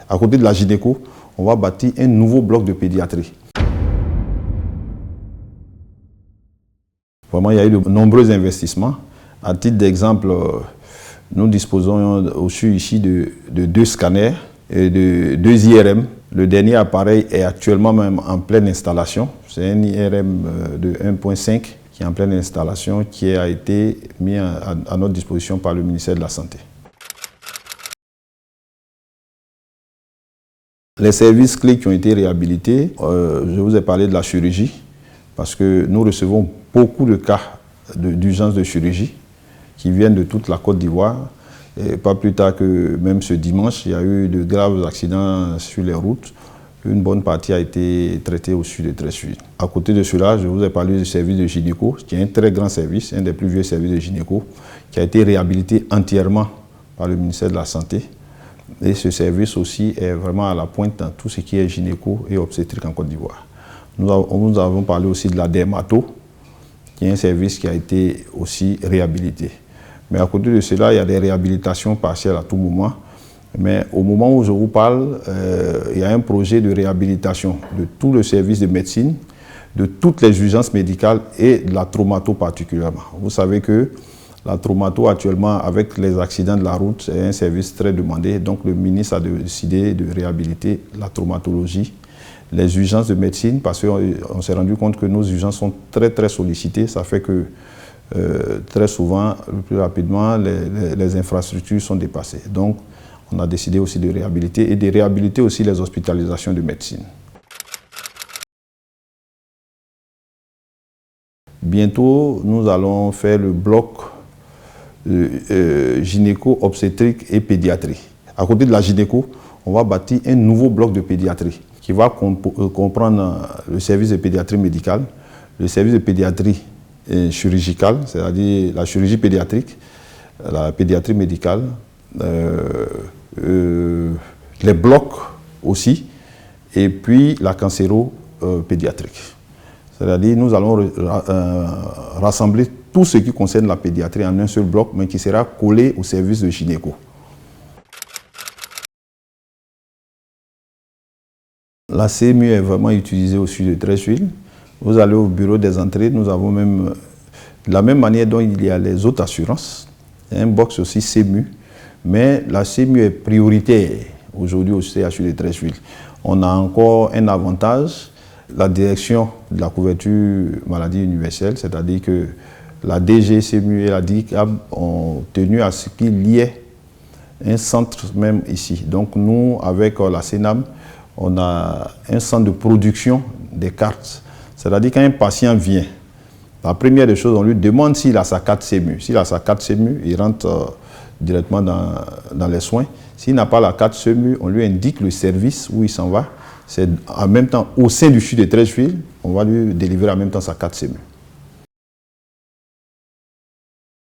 À côté de la gynéco, on va bâtir un nouveau bloc de pédiatrie. Vraiment, il y a eu de nombreux investissements. À titre d'exemple, nous disposons aussi ici de 2 scanners et de 2 IRM. Le dernier appareil est actuellement même en pleine installation. C'est un IRM de 1.5 qui est en pleine installation, qui a été mis à notre disposition par le ministère de la Santé. Les services clés qui ont été réhabilités, je vous ai parlé de la chirurgie, parce que nous recevons beaucoup de cas d'urgence de chirurgie qui viennent de toute la Côte d'Ivoire. Pas plus tard que même ce dimanche, il y a eu de graves accidents sur les routes. Une bonne partie a été traitée au sud de Treichville. À côté de cela, je vous ai parlé du service de gynéco, qui est un très grand service, un des plus vieux services de gynéco, qui a été réhabilité entièrement par le ministère de la Santé. Et ce service aussi est vraiment à la pointe dans tout ce qui est gynéco et obstétrique en Côte d'Ivoire. Nous avons parlé aussi de la dermato, qui est un service qui a été aussi réhabilité. Mais à côté de cela, il y a des réhabilitations partielles à tout moment. Mais au moment où je vous parle, il y a un projet de réhabilitation de tout le service de médecine, de toutes les urgences médicales et de la traumato particulièrement. Vous savez que la traumato actuellement, avec les accidents de la route, est un service très demandé. Donc le ministre a décidé de réhabiliter la traumatologie, les urgences de médecine, parce qu'on s'est rendu compte que nos urgences sont très sollicitées. Ça fait que très souvent, le plus rapidement, les infrastructures sont dépassées. Donc on a décidé aussi de réhabiliter et de réhabiliter aussi les hospitalisations de médecine. Bientôt, nous allons faire le bloc gynéco, obstétrique et pédiatrie. À côté de la gynéco, on va bâtir un nouveau bloc de pédiatrie qui va comprendre le service de pédiatrie médicale, le service de pédiatrie chirurgicale, c'est-à-dire la chirurgie pédiatrique, la pédiatrie médicale, les blocs aussi, et puis la cancéro-pédiatrique. C'est-à-dire nous allons rassembler tout ce qui concerne la pédiatrie en un seul bloc, mais qui sera collé au service de gynéco. La CMU est vraiment utilisée au sud de Treichville. Vous allez au bureau des entrées, nous avons même, de la même manière dont il y a les autres assurances, il y a un box aussi CMU, mais la CMU est prioritaire aujourd'hui au CHU de Treichville. On a encore un avantage, la direction de la couverture maladie universelle, c'est-à-dire que la DGCMU et la DICAB ont tenu à ce qu'il y ait un centre même ici. Donc nous, avec la CENAM, on a un centre de production des cartes. C'est-à-dire quand un patient vient, la première des choses, on lui demande s'il a sa carte CMU. S'il a sa carte CMU, il rentre directement dans les soins. S'il n'a pas la carte CMU, on lui indique le service où il s'en va. C'est en même temps, au sein du CHU de Treichville, on va lui délivrer en même temps sa carte CMU.